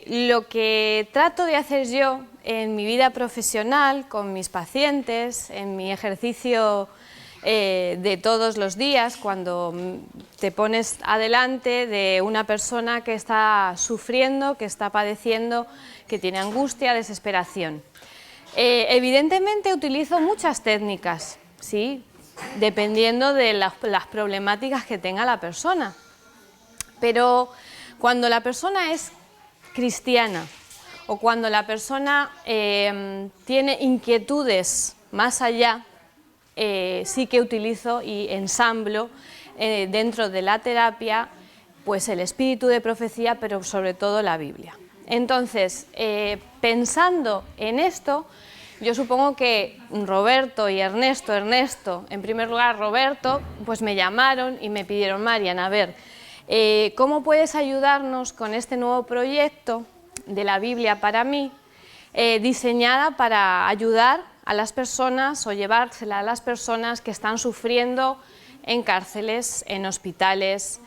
Lo que trato de hacer yo en mi vida profesional, con mis pacientes, en mi ejercicio de todos los días, cuando te pones adelante de una persona que está sufriendo, que está padeciendo, que tiene angustia, desesperación. Evidentemente utilizo muchas técnicas, ¿sí?, dependiendo de las problemáticas que tenga la persona. Pero cuando la persona es cristiana o cuando la persona tiene inquietudes más allá, sí que utilizo y ensamblo dentro de la terapia pues el espíritu de profecía, pero sobre todo la Biblia. Entonces, pensando en esto, yo supongo que Roberto y Ernesto, en primer lugar Roberto, pues me llamaron y me pidieron: Marian, a ver, ¿cómo puedes ayudarnos con este nuevo proyecto de la Biblia para mí, diseñada para ayudar a las personas o llevársela a las personas que están sufriendo en cárceles, en hospitales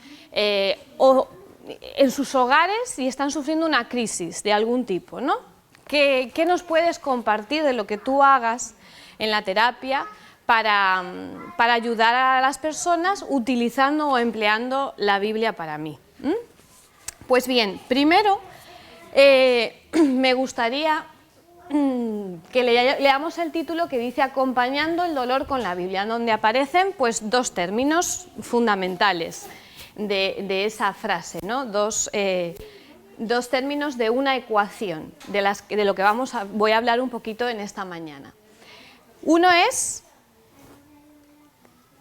o en sus hogares y están sufriendo una crisis de algún tipo, ¿no? ¿Qué nos puedes compartir de lo que tú hagas en la terapia para ayudar a las personas utilizando o empleando la Biblia para mí? Pues bien, primero me gustaría que leamos el título que dice Acompañando el dolor con la Biblia, donde aparecen pues dos términos fundamentales de esa frase, ¿no? Dos términos de una ecuación, de lo que voy a hablar un poquito en esta mañana. Uno es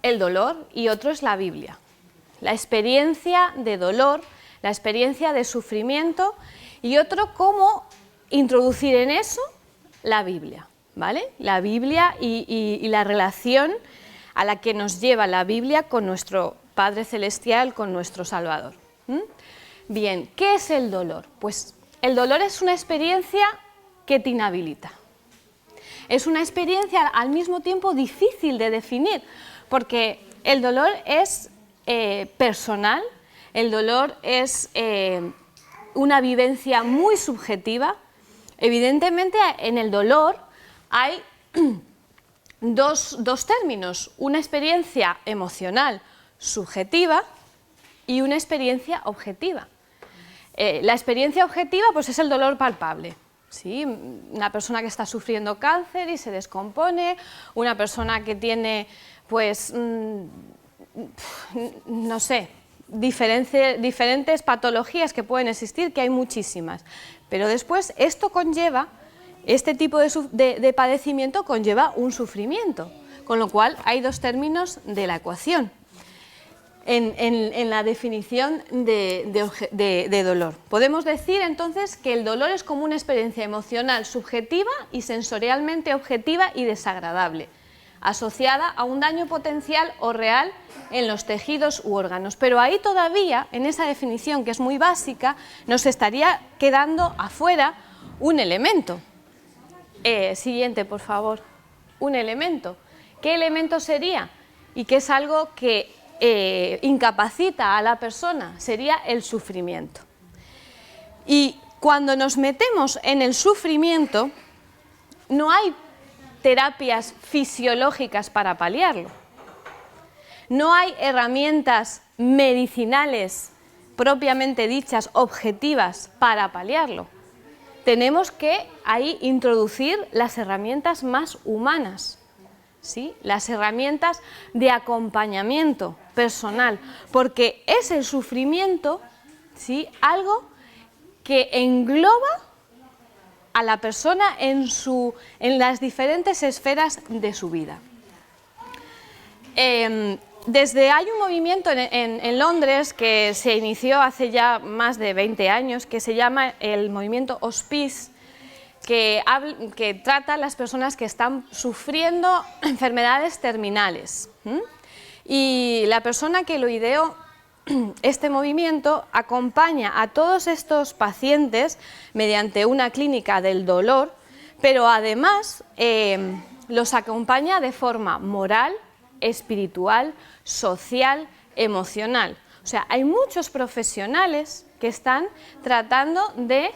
el dolor y otro es la Biblia. La experiencia de dolor, la experiencia de sufrimiento, y otro, cómo introducir en eso la Biblia, ¿vale? La Biblia y la relación a la que nos lleva la Biblia con nuestro Padre Celestial, con nuestro Salvador. Bien, ¿qué es el dolor? Pues el dolor es una experiencia que te inhabilita. Es una experiencia al mismo tiempo difícil de definir, porque el dolor es personal, el dolor es una vivencia muy subjetiva. Evidentemente, en el dolor hay dos términos: una experiencia emocional subjetiva y una experiencia objetiva. La experiencia objetiva pues es el dolor palpable, ¿sí? Una persona que está sufriendo cáncer y se descompone, una persona que tiene, pues, no sé, diferentes patologías que pueden existir, que hay muchísimas. Pero después esto conlleva, este tipo de padecimiento conlleva un sufrimiento, con lo cual hay dos términos de la ecuación en la definición de dolor. Podemos decir entonces que el dolor es como una experiencia emocional subjetiva y sensorialmente objetiva y desagradable, asociada a un daño potencial o real en los tejidos u órganos. Pero ahí todavía, en esa definición que es muy básica, nos estaría quedando afuera un elemento. Siguiente, por favor. Un elemento. ¿Qué elemento sería? Y que es algo que incapacita a la persona, sería el sufrimiento. Y cuando nos metemos en el sufrimiento, no hay terapias fisiológicas para paliarlo. No hay herramientas medicinales propiamente dichas, objetivas, para paliarlo. Tenemos que ahí introducir las herramientas más humanas, ¿sí? Las herramientas de acompañamiento personal, porque es el sufrimiento, ¿sí?, algo que engloba a la persona en las diferentes esferas de su vida. Hay un movimiento en Londres que se inició hace ya más de 20 años, que se llama el movimiento Hospice, que trata a las personas que están sufriendo enfermedades terminales. Y la persona que lo ideó, este movimiento, acompaña a todos estos pacientes mediante una clínica del dolor, pero además los acompaña de forma moral, espiritual, social, emocional. O sea, hay muchos profesionales que están tratando de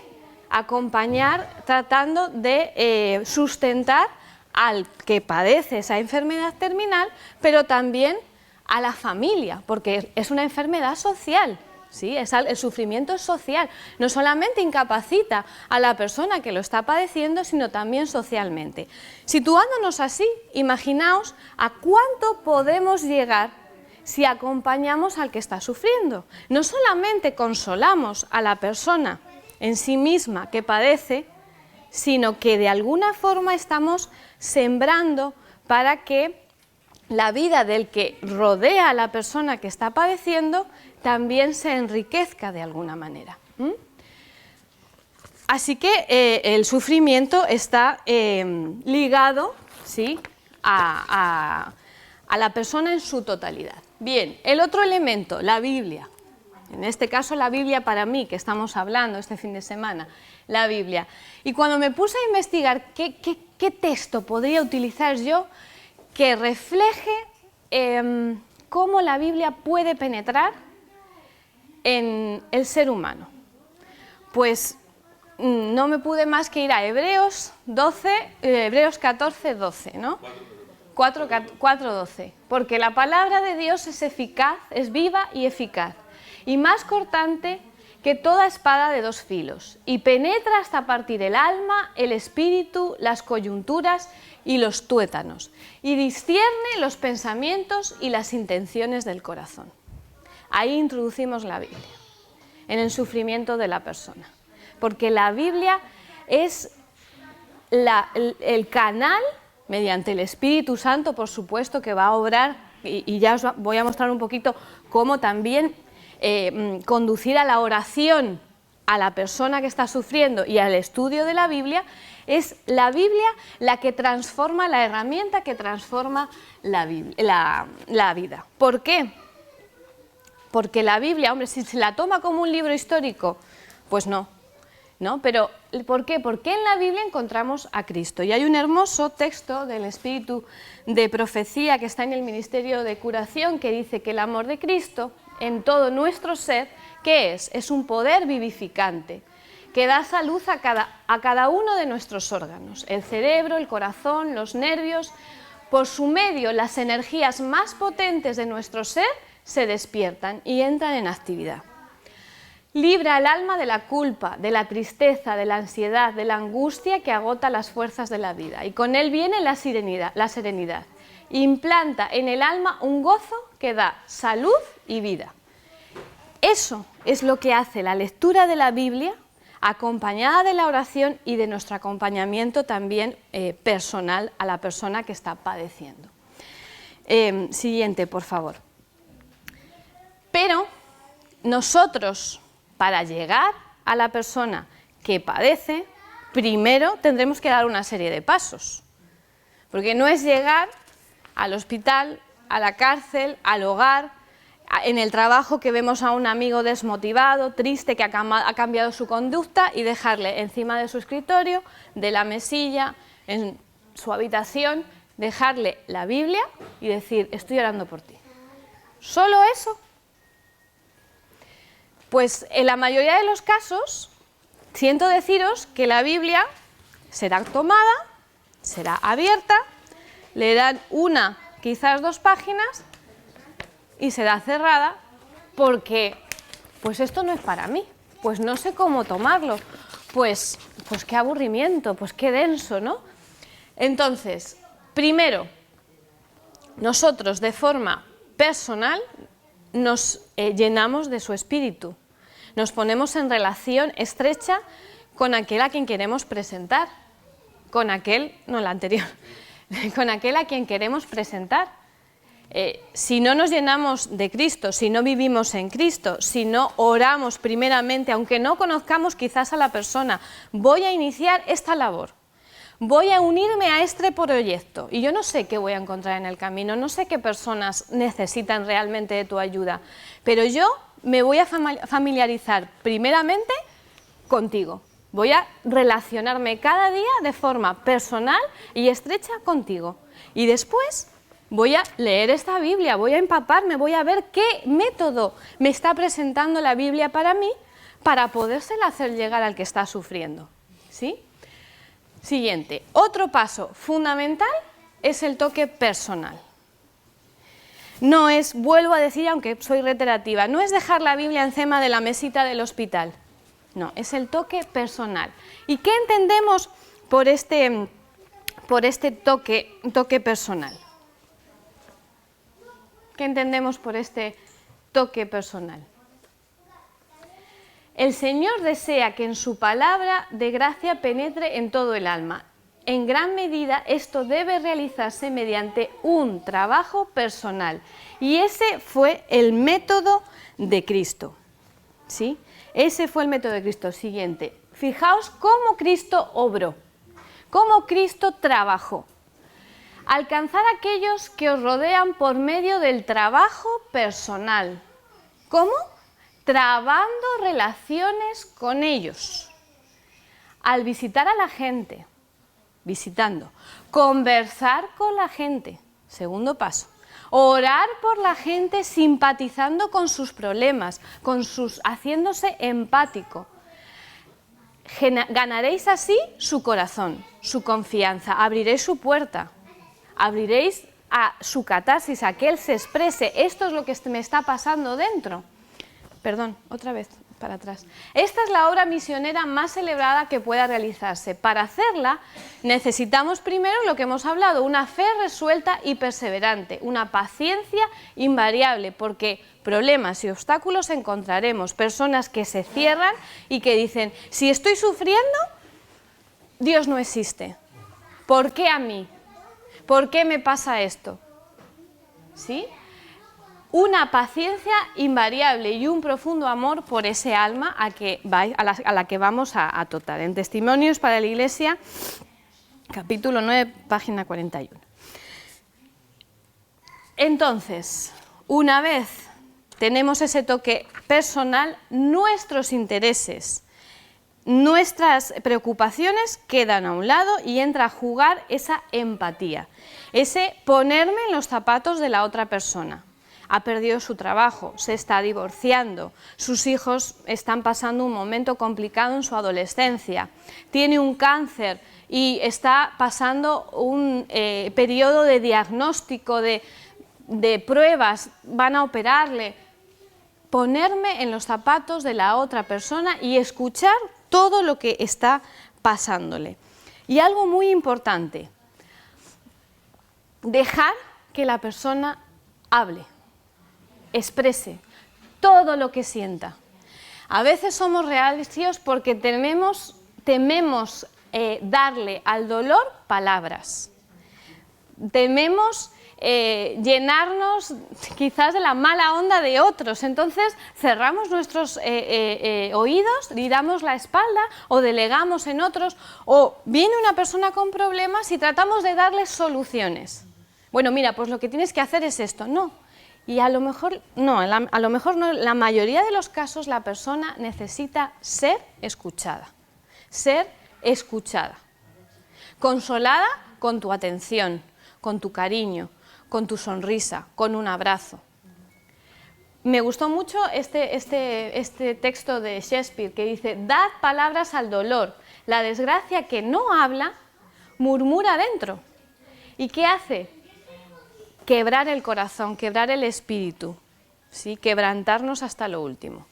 acompañar, tratando de sustentar al que padece esa enfermedad terminal, pero también a la familia, porque es una enfermedad social. ¿Sí? El sufrimiento es social, no solamente incapacita a la persona que lo está padeciendo, sino también socialmente. Situándonos así, imaginaos a cuánto podemos llegar si acompañamos al que está sufriendo. No solamente consolamos a la persona en sí misma que padece, sino que de alguna forma estamos sembrando para que la vida del que rodea a la persona que está padeciendo también se enriquezca de alguna manera. Así que el sufrimiento está ligado, ¿sí?, a la persona en su totalidad. Bien, el otro elemento, la Biblia. En este caso la Biblia para mí, que estamos hablando este fin de semana, la Biblia. Y cuando me puse a investigar qué texto podría utilizar yo que refleje cómo la Biblia puede penetrar en el ser humano, pues no me pude más que ir a Hebreos 14, 12, ¿no? 4:12, porque la palabra de Dios es eficaz, es viva y eficaz, y más cortante que toda espada de dos filos, y penetra hasta partir el alma, el espíritu, las coyunturas y los tuétanos, y discierne los pensamientos y las intenciones del corazón. Ahí introducimos la Biblia, en el sufrimiento de la persona, porque la Biblia es el canal, mediante el Espíritu Santo, por supuesto, que va a obrar, y ya os voy a mostrar un poquito cómo también conducir a la oración a la persona que está sufriendo y al estudio de la Biblia. Es la Biblia la que transforma, la herramienta que transforma la vida. ¿Por qué? Porque la Biblia, hombre, si se la toma como un libro histórico, pues no, pero ¿por qué? Porque en la Biblia encontramos a Cristo. Y hay un hermoso texto del Espíritu de Profecía que está en el Ministerio de Curación que dice que el amor de Cristo en todo nuestro ser, ¿qué es? Es un poder vivificante que da salud a cada uno de nuestros órganos, el cerebro, el corazón, los nervios. Por su medio, las energías más potentes de nuestro ser se despiertan y entran en actividad. Libra al alma de la culpa, de la tristeza, de la ansiedad, de la angustia que agota las fuerzas de la vida, y con él viene la serenidad. Implanta en el alma un gozo que da salud y vida. Eso es lo que hace la lectura de la Biblia, acompañada de la oración y de nuestro acompañamiento también personal a la persona que está padeciendo. Siguiente, por favor. Pero nosotros, para llegar a la persona que padece, primero tendremos que dar una serie de pasos. Porque no es llegar al hospital, a la cárcel, al hogar, en el trabajo que vemos a un amigo desmotivado, triste, que ha cambiado su conducta, y dejarle encima de su escritorio, de la mesilla, en su habitación, dejarle la Biblia y decir: estoy orando por ti. ¿Solo eso? Pues en la mayoría de los casos, siento deciros que la Biblia será tomada, será abierta, leerán una, quizás 2 páginas y será cerrada, porque pues esto no es para mí, pues no sé cómo tomarlo, pues qué aburrimiento, pues qué denso, ¿no? Entonces, primero, nosotros de forma personal nos llenamos de su espíritu, nos ponemos en relación estrecha con aquel a quien queremos presentar, con aquel a quien queremos presentar. Si no nos llenamos de Cristo, si no vivimos en Cristo, si no oramos primeramente, aunque no conozcamos quizás a la persona, voy a iniciar esta labor, voy a unirme a este proyecto y yo no sé qué voy a encontrar en el camino, no sé qué personas necesitan realmente de tu ayuda, pero yo me voy a familiarizar primeramente contigo. Voy a relacionarme cada día de forma personal y estrecha contigo. Y después voy a leer esta Biblia, voy a empaparme, voy a ver qué método me está presentando la Biblia para mí, para podérsela hacer llegar al que está sufriendo, ¿sí? Siguiente, otro paso fundamental es el toque personal. No es, vuelvo a decir, aunque soy reiterativa, no es dejar la Biblia encima de la mesita del hospital. No, es el toque personal. ¿Y qué entendemos por este toque personal? ¿Qué entendemos por este toque personal? El Señor desea que en su palabra de gracia penetre en todo el alma. En gran medida esto debe realizarse mediante un trabajo personal. Y ese fue el método de Cristo. ¿Sí? Ese fue el método de Cristo. Siguiente. Fijaos cómo Cristo obró, cómo Cristo trabajó. Alcanzar a aquellos que os rodean por medio del trabajo personal. ¿Cómo? Trabando relaciones con ellos. Al visitar a la gente, visitando, conversar con la gente, segundo paso, orar por la gente simpatizando con sus problemas, haciéndose empático. Ganaréis así su corazón, su confianza, abriréis su puerta, abriréis a su catarsis, a que él se exprese, esto es lo que me está pasando dentro. Perdón, otra vez para atrás. Esta es la obra misionera más celebrada que pueda realizarse. Para hacerla necesitamos primero lo que hemos hablado, una fe resuelta y perseverante, una paciencia invariable, porque problemas y obstáculos encontraremos, personas que se cierran y que dicen, si estoy sufriendo, Dios no existe. ¿Por qué a mí? ¿Por qué me pasa esto? ¿Sí? Una paciencia invariable y un profundo amor por ese alma a la que vamos a tratar. En Testimonios para la Iglesia, capítulo 9, página 41. Entonces, una vez tenemos ese toque personal, nuestros intereses, nuestras preocupaciones quedan a un lado y entra a jugar esa empatía, ese ponerme en los zapatos de la otra persona. Ha perdido su trabajo, se está divorciando, sus hijos están pasando un momento complicado en su adolescencia, tiene un cáncer y está pasando un periodo de diagnóstico, de pruebas, van a operarle. Ponerme en los zapatos de la otra persona y escuchar todo lo que está pasándole. Y algo muy importante, dejar que la persona hable, exprese todo lo que sienta. A veces somos reacios porque tememos darle al dolor palabras. Tememos llenarnos quizás de la mala onda de otros. Entonces cerramos nuestros oídos, y damos la espalda o delegamos en otros. O viene una persona con problemas y tratamos de darle soluciones. Bueno, mira, pues lo que tienes que hacer es esto. No. Y a lo mejor no, la mayoría de los casos la persona necesita ser escuchada, consolada con tu atención, con tu cariño, con tu sonrisa, con un abrazo. Me gustó mucho este texto de Shakespeare que dice, dad palabras al dolor, la desgracia que no habla murmura dentro. ¿Y qué hace? Quebrar el corazón, quebrar el espíritu, ¿sí? Quebrantarnos hasta lo último.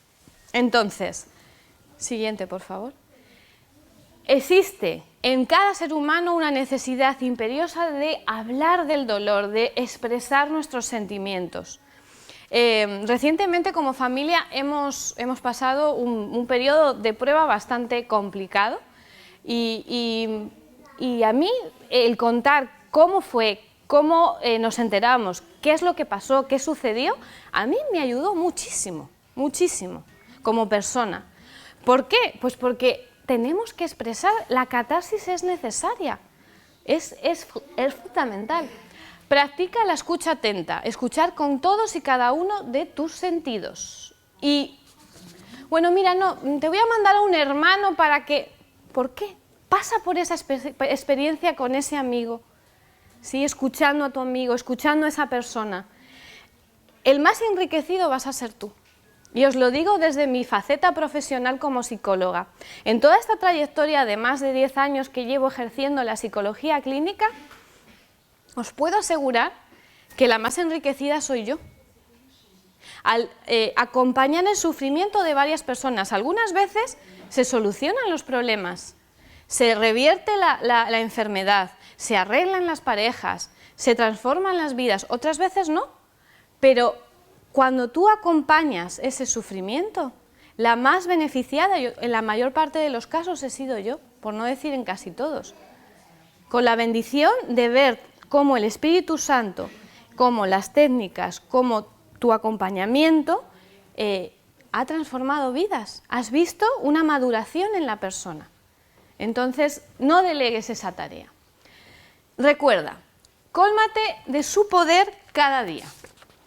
Entonces, siguiente, por favor. Existe en cada ser humano una necesidad imperiosa de hablar del dolor, de expresar nuestros sentimientos. Recientemente, como familia, hemos pasado un periodo de prueba bastante complicado y a mí el contar cómo fue, cómo nos enteramos, qué es lo que pasó, qué sucedió, a mí me ayudó muchísimo, muchísimo, como persona. ¿Por qué? Pues porque tenemos que expresar, la catarsis es necesaria, es fundamental. Practica la escucha atenta, escuchar con todos y cada uno de tus sentidos. Y, bueno, mira, no, te voy a mandar a un hermano para que... ¿Por qué? Pasa por esa experiencia con ese amigo. ¿Sí? Escuchando a tu amigo, escuchando a esa persona. El más enriquecido vas a ser tú. Y os lo digo desde mi faceta profesional como psicóloga. En toda esta trayectoria de más de 10 años que llevo ejerciendo la psicología clínica, os puedo asegurar que la más enriquecida soy yo. Al acompañar el sufrimiento de varias personas, algunas veces se solucionan los problemas, se revierte la enfermedad, se arreglan las parejas, se transforman las vidas, otras veces no, pero cuando tú acompañas ese sufrimiento, la más beneficiada, en la mayor parte de los casos he sido yo, por no decir en casi todos, con la bendición de ver cómo el Espíritu Santo, cómo las técnicas, cómo tu acompañamiento ha transformado vidas. Has visto una maduración en la persona. Entonces, no delegues esa tarea. Recuerda, cólmate de su poder cada día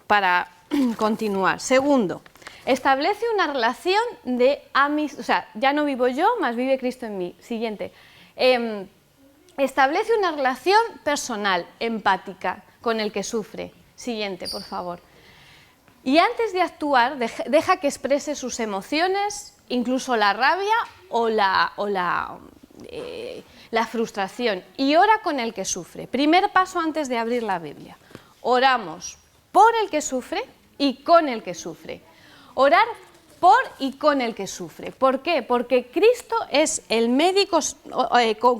para continuar. Segundo, establece una relación de amistad, o sea, ya no vivo yo, más vive Cristo en mí. Siguiente, establece una relación personal, empática, con el que sufre. Siguiente, por favor. Y antes de actuar, deja que exprese sus emociones, incluso la rabia o la frustración, y ora con el que sufre. Primer paso antes de abrir la Biblia. Oramos por el que sufre y con el que sufre. Orar por y con el que sufre. ¿Por qué? Porque Cristo es el médico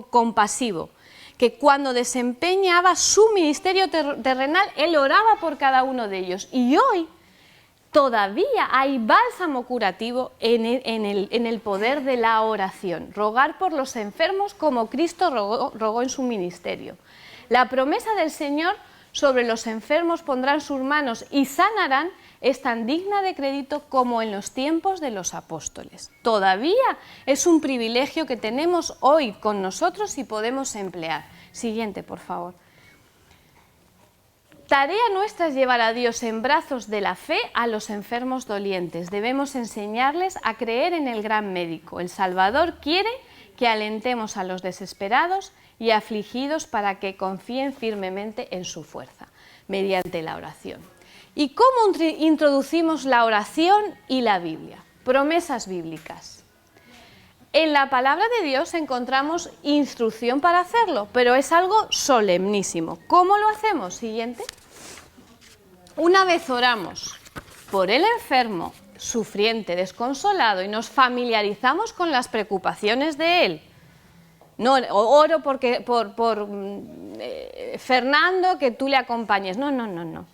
compasivo, que cuando desempeñaba su ministerio terrenal, Él oraba por cada uno de ellos. Y hoy todavía hay bálsamo curativo en el poder de la oración. Rogar por los enfermos como Cristo rogó en su ministerio. La promesa del Señor sobre los enfermos pondrán sus manos y sanarán es tan digna de crédito como en los tiempos de los apóstoles. Todavía es un privilegio que tenemos hoy con nosotros y podemos emplear. Siguiente, por favor. Tarea nuestra es llevar a Dios en brazos de la fe a los enfermos dolientes. Debemos enseñarles a creer en el gran médico. El Salvador quiere que alentemos a los desesperados y afligidos para que confíen firmemente en su fuerza, mediante la oración. ¿Y cómo introducimos la oración y la Biblia? Promesas bíblicas. En la palabra de Dios encontramos instrucción para hacerlo, pero es algo solemnísimo. ¿Cómo lo hacemos? Siguiente. Una vez oramos por el enfermo, sufriente, desconsolado y nos familiarizamos con las preocupaciones de él. No, oro por Fernando, que tú le acompañes. No.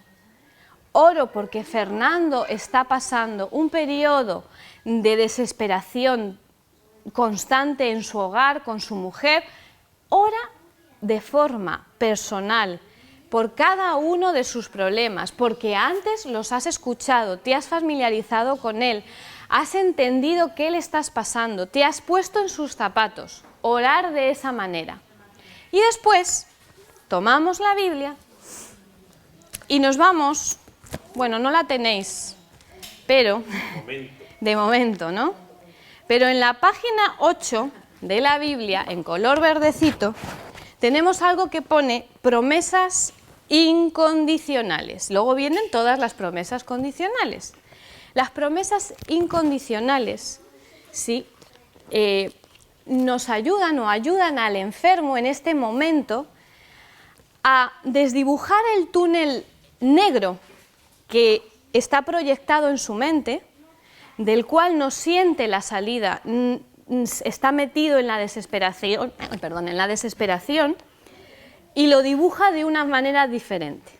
Oro porque Fernando está pasando un periodo de desesperación constante en su hogar, con su mujer. Ora de forma personal por cada uno de sus problemas, porque antes los has escuchado, te has familiarizado con él, has entendido qué le estás pasando, te has puesto en sus zapatos. Orar de esa manera. Y después tomamos la Biblia y nos vamos, bueno, no la tenéis, pero de momento, ¿no? Pero en la página 8 de la Biblia, en color verdecito, tenemos algo que pone promesas incondicionales. Luego vienen todas las promesas condicionales. Las promesas incondicionales, sí, nos ayudan o ayudan al enfermo en este momento a desdibujar el túnel negro que está proyectado en su mente, del cual no siente la salida, está metido en la desesperación, y lo dibuja de una manera diferente.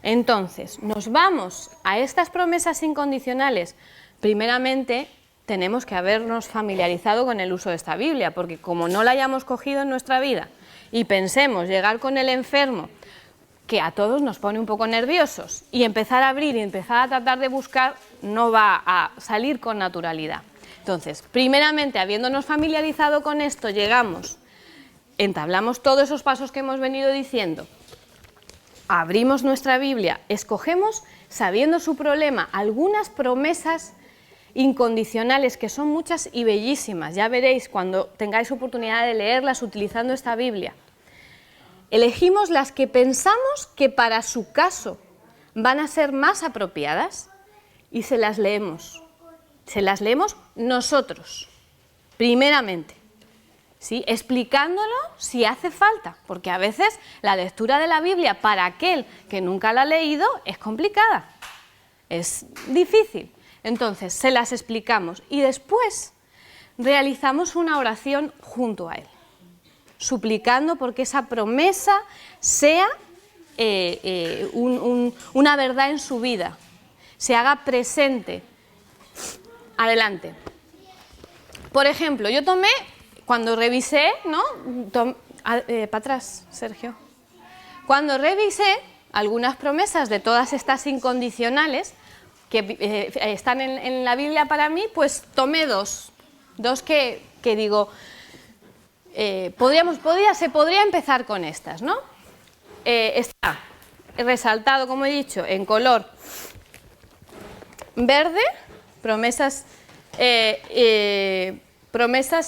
Entonces, nos vamos a estas promesas incondicionales. Primeramente, tenemos que habernos familiarizado con el uso de esta Biblia, porque como no la hayamos cogido en nuestra vida y pensemos llegar con el enfermo, que a todos nos pone un poco nerviosos, y empezar a abrir y empezar a tratar de buscar, no va a salir con naturalidad. Entonces, primeramente, habiéndonos familiarizado con esto, llegamos, entablamos todos esos pasos que hemos venido diciendo, abrimos nuestra Biblia, escogemos, sabiendo su problema, algunas promesas incondicionales, que son muchas y bellísimas. Ya veréis cuando tengáis oportunidad de leerlas utilizando esta Biblia. Elegimos las que pensamos que para su caso van a ser más apropiadas y se las leemos. se las leemos nosotros, primeramente, ¿sí? Explicándolo si hace falta, porque a veces la lectura de la Biblia para aquel que nunca la ha leído es complicada, es difícil. Entonces, se las explicamos y después realizamos una oración junto a él, suplicando porque esa promesa sea una verdad en su vida, se haga presente. Adelante. Por ejemplo, yo tomé, cuando revisé, ¿no? Para atrás, Sergio. Cuando revisé algunas promesas de todas estas incondicionales que están en la Biblia para mí, pues tomé dos que digo, se podría empezar con estas, ¿no? Está resaltado, como he dicho, en color verde, promesas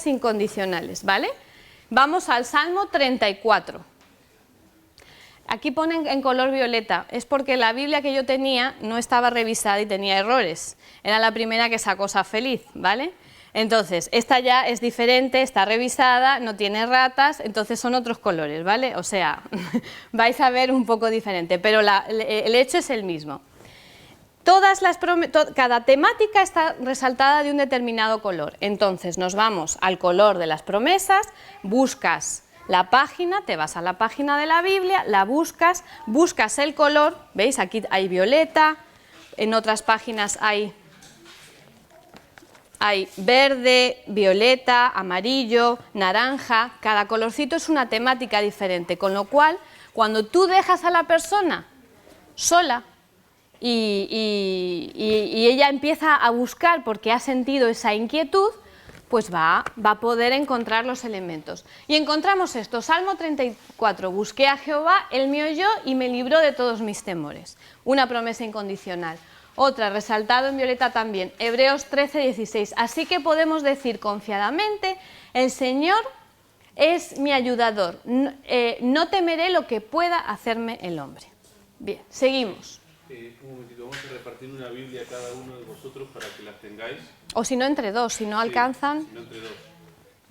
incondicionales, ¿vale? Vamos al Salmo 34. Aquí ponen en color violeta, es porque la Biblia que yo tenía no estaba revisada y tenía errores. Era la primera que sacó Sa Feliz, ¿vale? Entonces, esta ya es diferente, está revisada, no tiene ratas, entonces son otros colores, ¿vale? O sea, vais a ver un poco diferente, pero el hecho es el mismo. Cada temática está resaltada de un determinado color, entonces nos vamos al color de las promesas, buscas la página, te vas a la página de la Biblia, la buscas el color, ¿veis? Aquí hay violeta, en otras páginas hay verde, violeta, amarillo, naranja, cada colorcito es una temática diferente, con lo cual, cuando tú dejas a la persona sola y ella empieza a buscar porque ha sentido esa inquietud, pues va a poder encontrar los elementos. Y encontramos esto, Salmo 34, busqué a Jehová, él me oyó y me libró de todos mis temores. Una promesa incondicional. Otra, resaltado en violeta también, Hebreos 13, 16. Así que podemos decir confiadamente, el Señor es mi ayudador, no temeré lo que pueda hacerme el hombre. Bien, seguimos. Un momentito, vamos a repartir una Biblia a cada uno de vosotros para que las tengáis. O si no, entre dos, si no alcanzan. Si no, entre dos.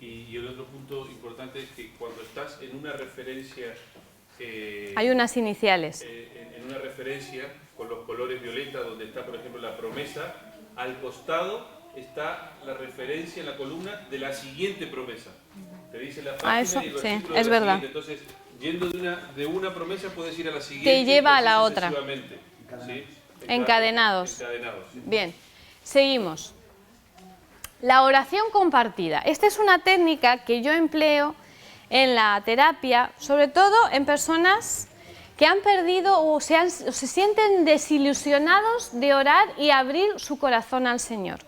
Y el otro punto importante es que cuando estás en una referencia... hay unas iniciales. En una referencia con los colores violeta, donde está, por ejemplo, la promesa, al costado está la referencia en la columna de la siguiente promesa. Te dice la página eso, y el versículo sí, es verdad. Siguiente. Entonces, yendo de una promesa puedes ir a la siguiente. Te lleva a la otra. ¿Sí? Encadenados. Sí. Bien, seguimos. La oración compartida. Esta es una técnica que yo empleo en la terapia, sobre todo en personas que han perdido o se sienten desilusionados de orar y abrir su corazón al Señor.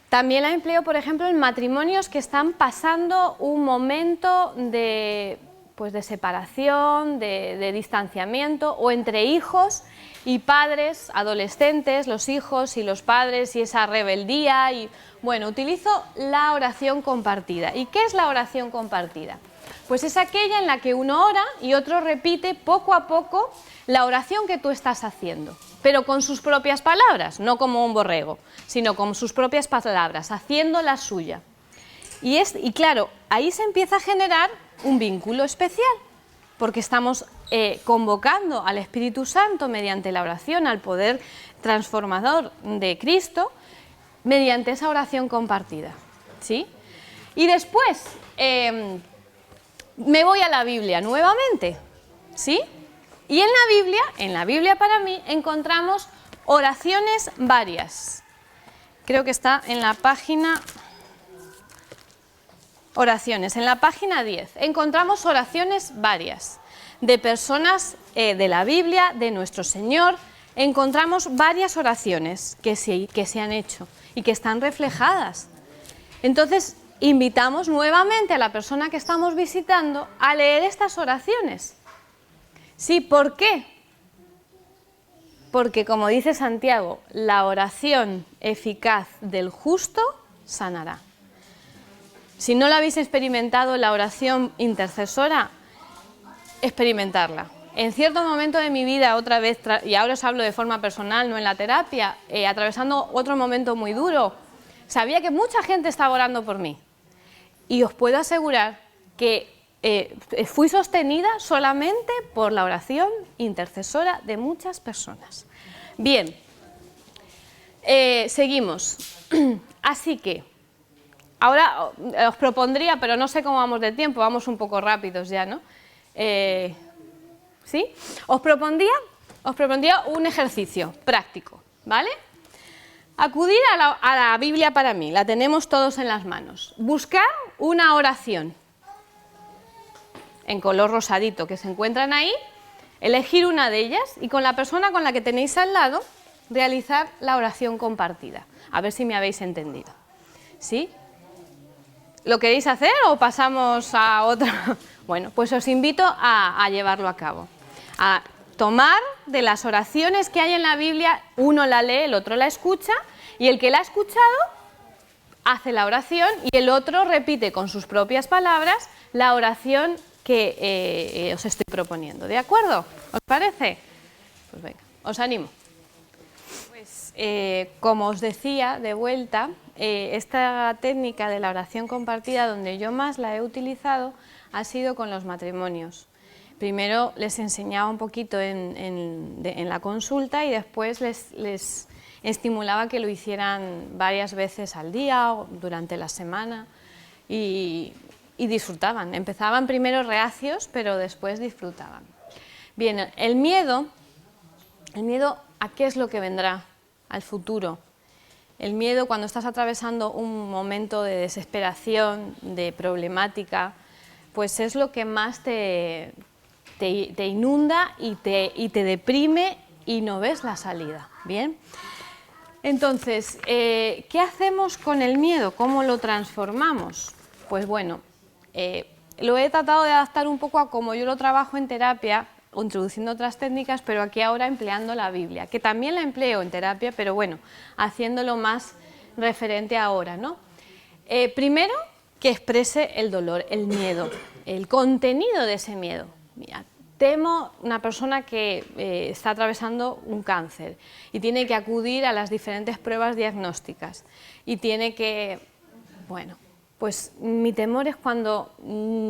También la empleo, por ejemplo, en matrimonios que están pasando un momento de separación, de distanciamiento, o entre hijos y padres, adolescentes, los hijos y los padres y esa rebeldía. Y bueno, utilizo la oración compartida. ¿Y qué es la oración compartida? Pues es aquella en la que uno ora y otro repite poco a poco la oración que tú estás haciendo, pero con sus propias palabras, no como un borrego, sino con sus propias palabras, haciendo la suya. Y claro, ahí se empieza a generar un vínculo especial, porque estamos convocando al Espíritu Santo mediante la oración, al poder transformador de Cristo, mediante esa oración compartida, ¿sí? Y después me voy a la Biblia nuevamente, ¿sí? Y en la Biblia para mí encontramos oraciones varias. Creo que está en la página... Oraciones, en la página 10 encontramos oraciones varias de personas de la Biblia, de nuestro Señor. Encontramos varias oraciones que se han hecho y que están reflejadas. Entonces, invitamos nuevamente a la persona que estamos visitando a leer estas oraciones. Sí, ¿por qué? Porque, como dice Santiago, la oración eficaz del justo sanará. Si no la habéis experimentado, la oración intercesora, experimentarla. en cierto momento de mi vida, otra vez, y ahora os hablo de forma personal, no en la terapia, atravesando otro momento muy duro, sabía que mucha gente estaba orando por mí. Y os puedo asegurar que fui sostenida solamente por la oración intercesora de muchas personas. Bien, seguimos. Así que, ahora os propondría, pero no sé cómo vamos de tiempo, vamos un poco rápidos ya, ¿no? ¿Sí? Os propondría un ejercicio práctico, ¿vale? Acudir a la Biblia para mí, la tenemos todos en las manos. Buscar una oración en color rosadito que se encuentran ahí, elegir una de ellas y con la persona con la que tenéis al lado realizar la oración compartida. A ver si me habéis entendido. ¿Sí? ¿Lo queréis hacer o pasamos a otra? Bueno, pues os invito a llevarlo a cabo. A tomar de las oraciones que hay en la Biblia, uno la lee, el otro la escucha, y el que la ha escuchado hace la oración y el otro repite con sus propias palabras la oración que os estoy proponiendo. ¿De acuerdo? ¿Os parece? Pues venga, os animo. Pues como os decía, de vuelta, esta técnica de la oración compartida, donde yo más la he utilizado, ha sido con los matrimonios. Primero les enseñaba un poquito en la consulta y después les estimulaba que lo hicieran varias veces al día o durante la semana y disfrutaban. Empezaban primero reacios, pero después disfrutaban. Bien, el miedo, ¿a qué es lo que vendrá? Al futuro. El miedo, cuando estás atravesando un momento de desesperación, de problemática, pues es lo que más te inunda y te deprime y no ves la salida. ¿Bien? Entonces, ¿qué hacemos con el miedo? ¿Cómo lo transformamos? Pues bueno, lo he tratado de adaptar un poco a como yo lo trabajo en terapia, introduciendo otras técnicas, pero aquí ahora empleando la Biblia, que también la empleo en terapia, pero bueno, haciéndolo más referente ahora, ¿no? Primero, que exprese el dolor, el miedo, el contenido de ese miedo. Mira, temo una persona que está atravesando un cáncer y tiene que acudir a las diferentes pruebas diagnósticas y tiene que, bueno, pues mi temor es cuando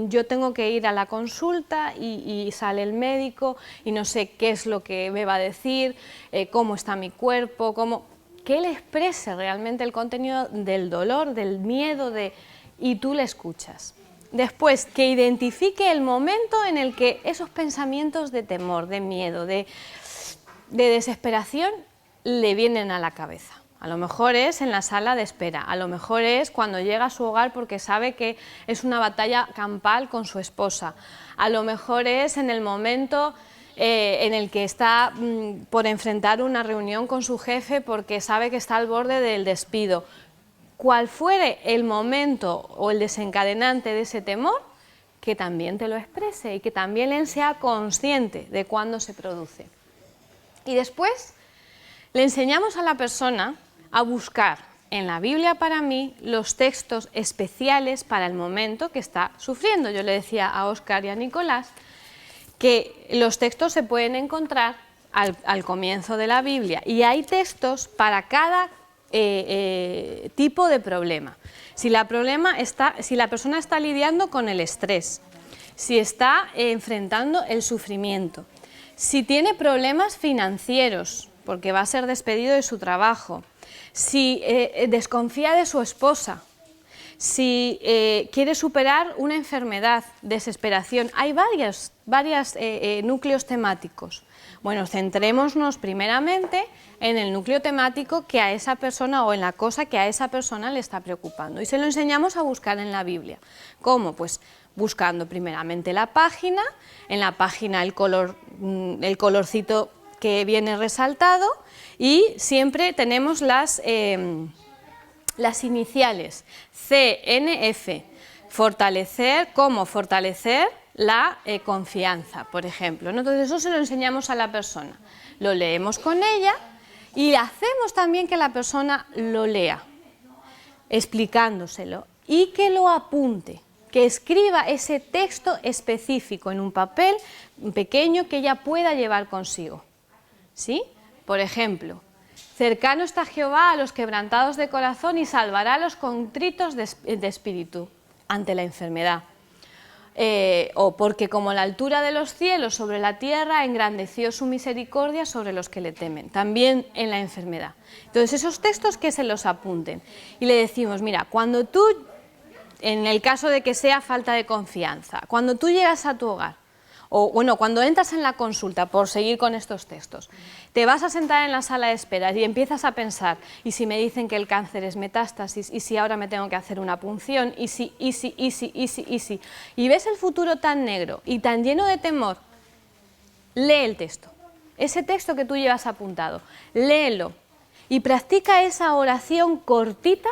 yo tengo que ir a la consulta y sale el médico y no sé qué es lo que me va a decir, cómo está mi cuerpo, que él exprese realmente el contenido del dolor, del miedo, y tú le escuchas. Después, que identifique el momento en el que esos pensamientos de temor, de miedo, de desesperación le vienen a la cabeza. A lo mejor es en la sala de espera, a lo mejor es cuando llega a su hogar porque sabe que es una batalla campal con su esposa, a lo mejor es en el momento en el que está por enfrentar una reunión con su jefe porque sabe que está al borde del despido. Cual fuere el momento o el desencadenante de ese temor, que también te lo exprese y que también él sea consciente de cuándo se produce. Y después le enseñamos a la persona a buscar en la Biblia para mí los textos especiales para el momento que está sufriendo. Yo le decía a Óscar y a Nicolás que los textos se pueden encontrar al comienzo de la Biblia y hay textos para cada tipo de problema. Si la persona está lidiando con el estrés, si está enfrentando el sufrimiento, si tiene problemas financieros porque va a ser despedido de su trabajo, si desconfía de su esposa, si quiere superar una enfermedad, desesperación, hay varios núcleos temáticos. Bueno, centrémonos primeramente en el núcleo temático que a esa persona o en la cosa que a esa persona le está preocupando. Y se lo enseñamos a buscar en la Biblia. ¿Cómo? Pues buscando primeramente la página, en la página el colorcito que viene resaltado y siempre tenemos las iniciales CNF, fortalecer, cómo fortalecer la confianza, por ejemplo, ¿no? Entonces eso se lo enseñamos a la persona, lo leemos con ella y hacemos también que la persona lo lea, explicándoselo y que lo apunte, que escriba ese texto específico en un papel pequeño que ella pueda llevar consigo. ¿Sí? Por ejemplo, cercano está Jehová a los quebrantados de corazón y salvará a los contritos de espíritu ante la enfermedad. O porque como la altura de los cielos sobre la tierra, engrandeció su misericordia sobre los que le temen, también en la enfermedad. Entonces esos textos que se los apunten y le decimos, mira, cuando tú, en el caso de que sea falta de confianza, cuando tú llegas a tu hogar, o bueno, cuando entras en la consulta, por seguir con estos textos, te vas a sentar en la sala de espera y empiezas a pensar, ¿y si me dicen que el cáncer es metástasis? ¿Y si ahora me tengo que hacer una punción? ¿Y si? Y ves el futuro tan negro y tan lleno de temor, lee el texto. Ese texto que tú llevas apuntado, léelo y practica esa oración cortita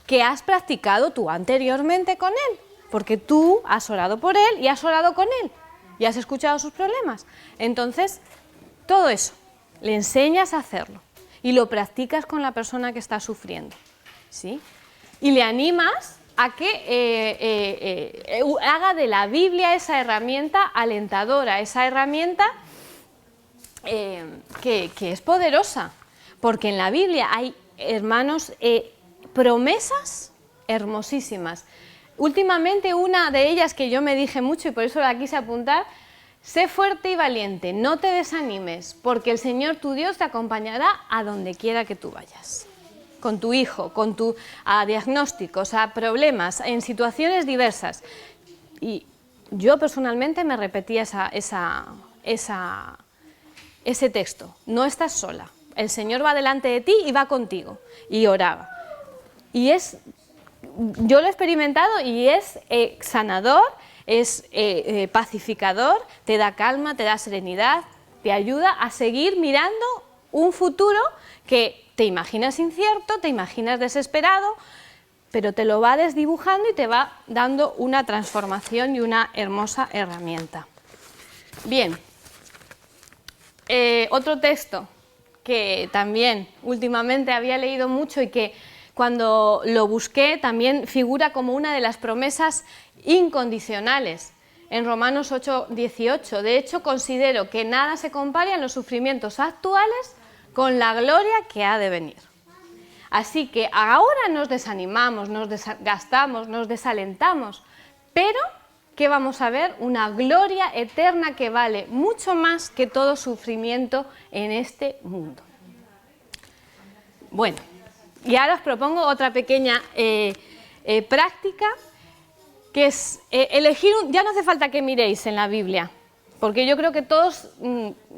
que has practicado tú anteriormente con él, porque tú has orado por él y has orado con él. ¿Y has escuchado sus problemas? Entonces, todo eso, le enseñas a hacerlo y lo practicas con la persona que está sufriendo, ¿sí? Y le animas a que haga de la Biblia esa herramienta alentadora, esa herramienta que es poderosa, porque en la Biblia hay, hermanos, promesas hermosísimas. Últimamente una de ellas que yo me dije mucho y por eso la quise apuntar, sé fuerte y valiente, no te desanimes, porque el Señor tu Dios te acompañará a donde quiera que tú vayas. Con tu hijo, con tu diagnósticos, a problemas, en situaciones diversas. Y yo personalmente me repetía ese texto, no estás sola, el Señor va delante de ti y va contigo, y oraba. Y yo lo he experimentado y es sanador, es pacificador, te da calma, te da serenidad, te ayuda a seguir mirando un futuro que te imaginas incierto, te imaginas desesperado, pero te lo va desdibujando y te va dando una transformación y una hermosa herramienta. Bien, otro texto que también últimamente había leído mucho y que cuando lo busqué también figura como una de las promesas incondicionales en Romanos 8:18. De hecho, considero que nada se compare en los sufrimientos actuales con la gloria que ha de venir. Así que ahora nos desanimamos, nos desgastamos, nos desalentamos, pero ¿qué vamos a ver? Una gloria eterna que vale mucho más que todo sufrimiento en este mundo. Bueno. Y ahora os propongo otra pequeña práctica, que es elegir ya no hace falta que miréis en la Biblia, porque yo creo que todos,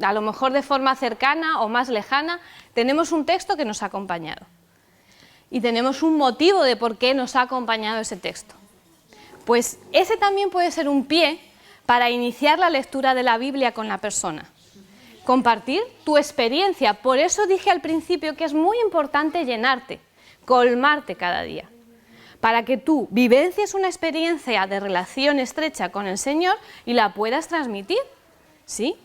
a lo mejor de forma cercana o más lejana, tenemos un texto que nos ha acompañado. Y tenemos un motivo de por qué nos ha acompañado ese texto. Pues ese también puede ser un pie para iniciar la lectura de la Biblia con la persona. Compartir tu experiencia. Por eso dije al principio que es muy importante llenarte, colmarte cada día, para que tú vivencies una experiencia de relación estrecha con el Señor y la puedas transmitir, ¿sí?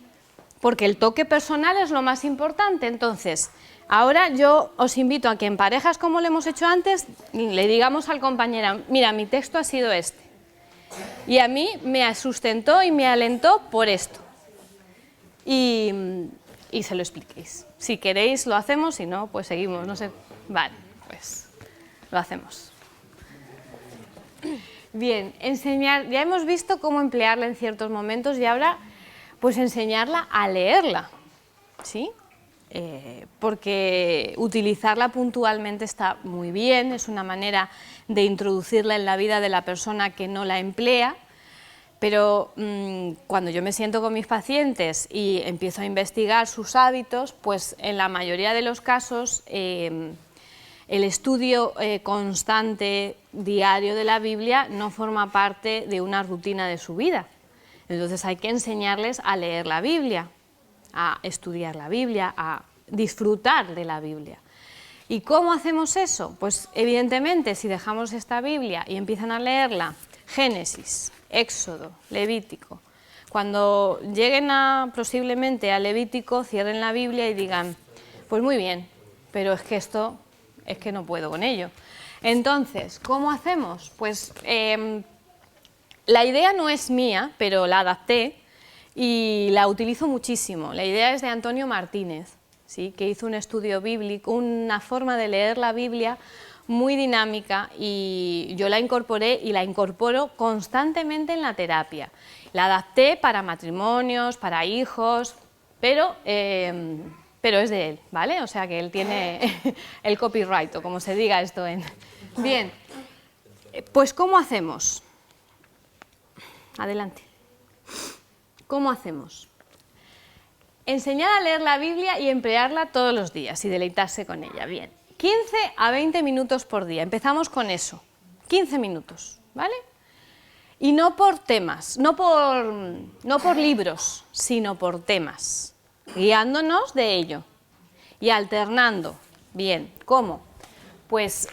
Porque el toque personal es lo más importante. Entonces, ahora yo os invito a que en parejas, como lo hemos hecho antes, le digamos al compañero, mira, mi texto ha sido este, y a mí me sustentó y me alentó por esto. Y se lo expliquéis. Si queréis lo hacemos, si no, pues seguimos, no sé. Vale, pues lo hacemos. Bien, enseñar, ya hemos visto cómo emplearla en ciertos momentos y ahora pues enseñarla a leerla, ¿sí? Porque utilizarla puntualmente está muy bien, es una manera de introducirla en la vida de la persona que no la emplea. Pero cuando yo me siento con mis pacientes y empiezo a investigar sus hábitos, pues en la mayoría de los casos el estudio constante, diario de la Biblia no forma parte de una rutina de su vida. Entonces hay que enseñarles a leer la Biblia, a estudiar la Biblia, a disfrutar de la Biblia. ¿Y cómo hacemos eso? Pues evidentemente si dejamos esta Biblia y empiezan a leerla, Génesis, Éxodo, Levítico. Cuando lleguen posiblemente a Levítico, cierren la Biblia y digan, pues muy bien, pero es que esto, es que no puedo con ello. Entonces, ¿cómo hacemos? Pues La idea no es mía, pero la adapté y la utilizo muchísimo. La idea es de Antonio Martínez, ¿sí? Que hizo un estudio bíblico, una forma de leer la Biblia muy dinámica, y yo la incorporé y la incorporo constantemente en la terapia. La adapté para matrimonios, para hijos, pero es de él, ¿vale? O sea que él tiene el copyright, o como se diga esto en... Bien, pues ¿cómo hacemos? Adelante. ¿Cómo hacemos? Enseñar a leer la Biblia y emplearla todos los días y deleitarse con ella. Bien, 15 a 20 minutos por día. Empezamos con eso. 15 minutos, ¿vale? Y no por temas, no por libros, sino por temas, guiándonos de ello y alternando. Bien, ¿cómo? Pues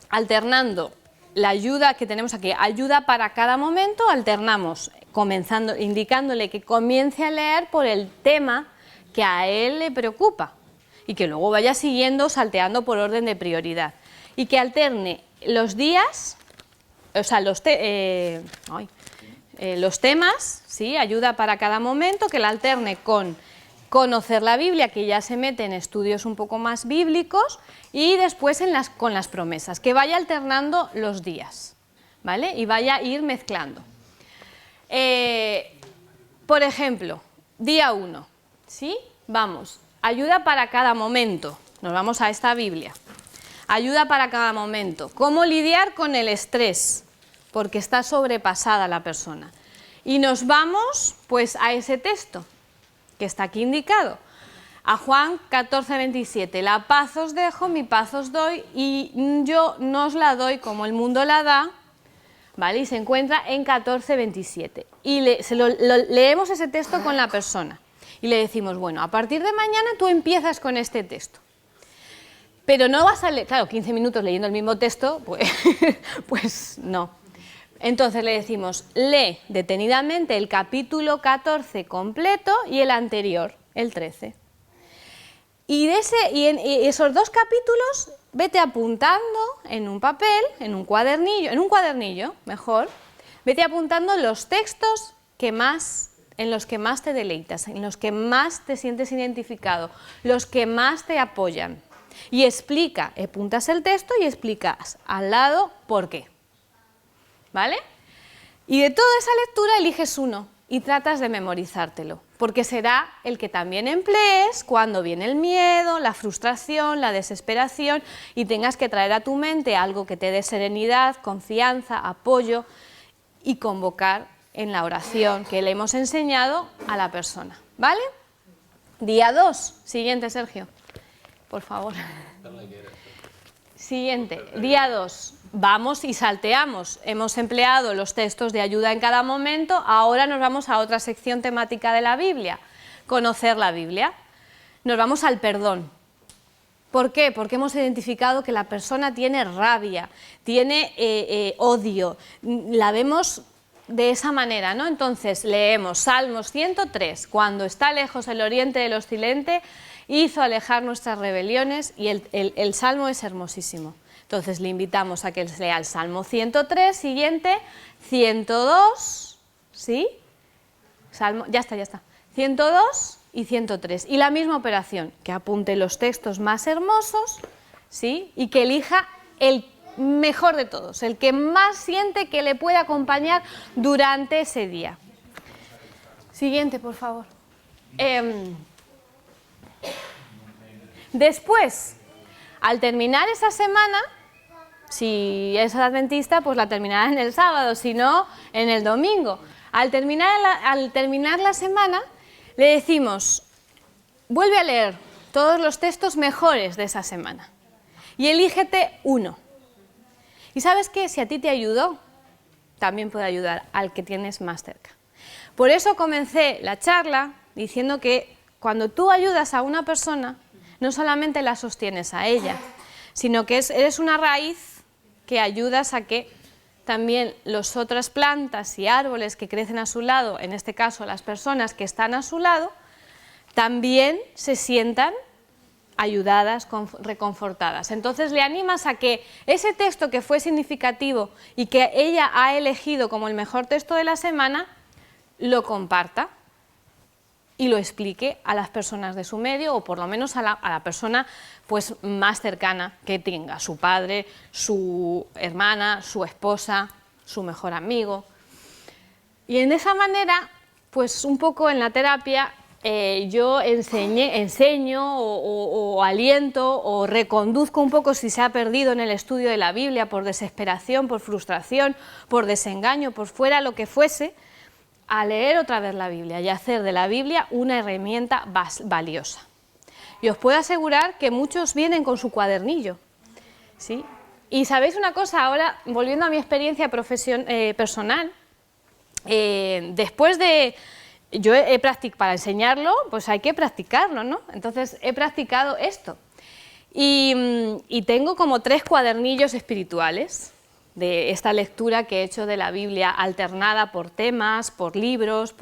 alternando la ayuda que tenemos aquí, ayuda para cada momento, alternamos, comenzando, indicándole que comience a leer por el tema que a él le preocupa y que luego vaya siguiendo, salteando por orden de prioridad, y que alterne los días, o sea, los temas, ¿sí? Ayuda para cada momento, que la alterne con conocer la Biblia, que ya se mete en estudios un poco más bíblicos, y después con las promesas, que vaya alternando los días, ¿vale? Y vaya a ir mezclando. Por ejemplo, día 1, ¿sí? Vamos, ayuda para cada momento, nos vamos a esta Biblia. Ayuda para cada momento. ¿Cómo lidiar con el estrés? Porque está sobrepasada la persona. Y nos vamos pues a ese texto que está aquí indicado, a Juan 14:27. La paz os dejo, mi paz os doy, y yo no os la doy como el mundo la da, ¿vale? Y se encuentra en 14:27. Y leemos ese texto con la persona y le decimos, bueno, a partir de mañana tú empiezas con este texto. Pero no vas a leer, claro, 15 minutos leyendo el mismo texto, pues no. Entonces le decimos, lee detenidamente el capítulo 14 completo y el anterior, el 13. Y en esos dos capítulos vete apuntando en un papel, en un cuadernillo mejor, vete apuntando los textos en los que más te deleitas, en los que más te sientes identificado, los que más te apoyan. Y apuntas el texto y explicas al lado por qué. ¿Vale? Y de toda esa lectura eliges uno y tratas de memorizártelo, porque será el que también emplees cuando viene el miedo, la frustración, la desesperación, y tengas que traer a tu mente algo que te dé serenidad, confianza, apoyo, y convocar en la oración que le hemos enseñado a la persona. ¿Vale? Día 2. Siguiente, Sergio. Por favor. Siguiente, día 2. Vamos y salteamos. Hemos empleado los textos de ayuda en cada momento, ahora nos vamos a otra sección temática de la Biblia, conocer la Biblia. Nos vamos al perdón. ¿Por qué? Porque hemos identificado que la persona tiene rabia, tiene odio, la vemos de esa manera, ¿no? Entonces leemos Salmos 103, cuando está lejos el oriente del occidente, hizo alejar nuestras rebeliones, y el Salmo es hermosísimo. Entonces le invitamos a que lea el Salmo 103, siguiente, 102, ¿sí? Ya está. 102 y 103. Y la misma operación, que apunte los textos más hermosos, ¿sí? Y que elija el mejor de todos, el que más siente que le puede acompañar durante ese día. Siguiente, por favor. Después, al terminar esa semana, si es adventista, pues la terminará en el sábado, si no, en el domingo. Al terminar la semana, le decimos, vuelve a leer todos los textos mejores de esa semana y elígete uno. Y ¿sabes qué? Si a ti te ayudó, también puede ayudar al que tienes más cerca. Por eso comencé la charla diciendo que cuando tú ayudas a una persona, no solamente la sostienes a ella, sino que eres una raíz que ayudas a que también las otras plantas y árboles que crecen a su lado, en este caso las personas que están a su lado, también se sientan ayudadas, reconfortadas. Entonces le animas a que ese texto que fue significativo y que ella ha elegido como el mejor texto de la semana, lo comparta y lo explique a las personas de su medio, o por lo menos a la persona pues, más cercana que tenga, su padre, su hermana, su esposa, su mejor amigo. Y en esa manera, pues un poco en la terapia, yo enseño o aliento o reconduzco un poco si se ha perdido en el estudio de la Biblia por desesperación, por frustración, por desengaño, por fuera lo que fuese, a leer otra vez la Biblia y hacer de la Biblia una herramienta valiosa. Y os puedo asegurar que muchos vienen con su cuadernillo, ¿sí? Y sabéis una cosa, ahora volviendo a mi experiencia personal, después de... Yo para enseñarlo, pues hay que practicarlo, ¿no? Entonces he practicado esto. Y tengo como 3 cuadernillos espirituales de esta lectura que he hecho de la Biblia, alternada por temas, por libros,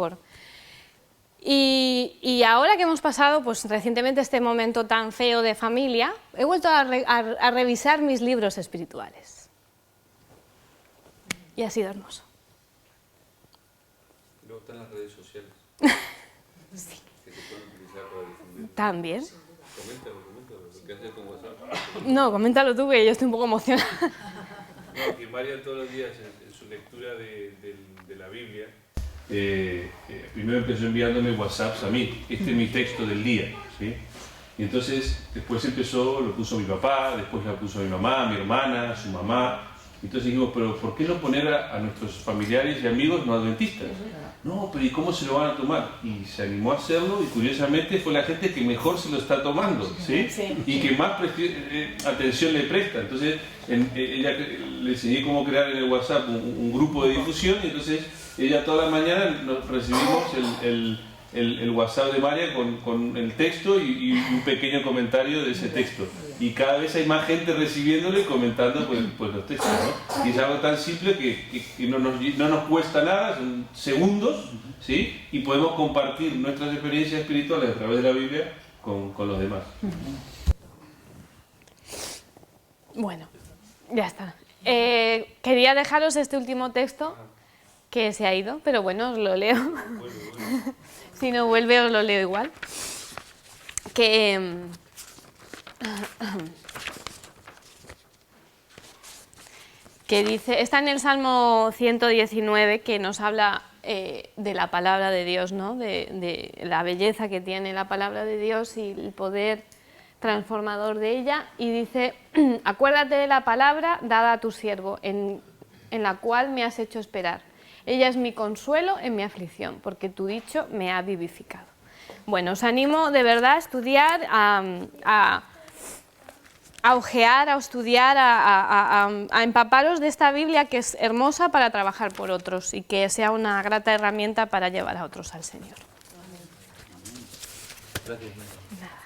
Y ahora que hemos pasado pues, recientemente este momento tan feo de familia, he vuelto a revisar mis libros espirituales. Y ha sido hermoso. Luego están las redes sociales. Sí. Que se pueden utilizar para difundir. También. Coméntalo, ¿qué haces con WhatsApp? No, coméntalo tú, que yo estoy un poco emocionada. No, que María todos los días en su lectura de la Biblia, primero empezó enviándome WhatsApps a mí, este es mi texto del día, ¿sí? Y entonces después lo puso mi papá, después lo puso mi mamá, mi hermana, su mamá. Entonces dijimos, pero ¿por qué no poner a nuestros familiares y amigos no adventistas? No, pero ¿y cómo se lo van a tomar? Y se animó a hacerlo y curiosamente fue la gente que mejor se lo está tomando, ¿sí? Y que más atención le presta. Entonces ella le enseñé cómo crear en el WhatsApp un grupo de difusión y entonces ella toda la mañana nos recibimos el WhatsApp de María con el texto y un pequeño comentario de ese texto. Y cada vez hay más gente recibiéndolo y comentando pues los textos, ¿no? Y es algo tan simple que no nos cuesta nada, son segundos, ¿sí? Y podemos compartir nuestras experiencias espirituales a través de la Biblia con los demás. Bueno, ya está. Quería dejaros este último texto que se ha ido, pero bueno, os lo leo. Si no vuelve, os lo leo igual. Que dice, está en el Salmo 119, que nos habla de la palabra de Dios, ¿no? De la belleza que tiene la palabra de Dios y el poder transformador de ella, y dice, acuérdate de la palabra dada a tu siervo, en la cual me has hecho esperar. Ella es mi consuelo en mi aflicción, porque tu dicho me ha vivificado. Bueno, os animo de verdad a estudiar, a ojear, a estudiar, a empaparos de esta Biblia que es hermosa para trabajar por otros y que sea una grata herramienta para llevar a otros al Señor. Gracias. Nada.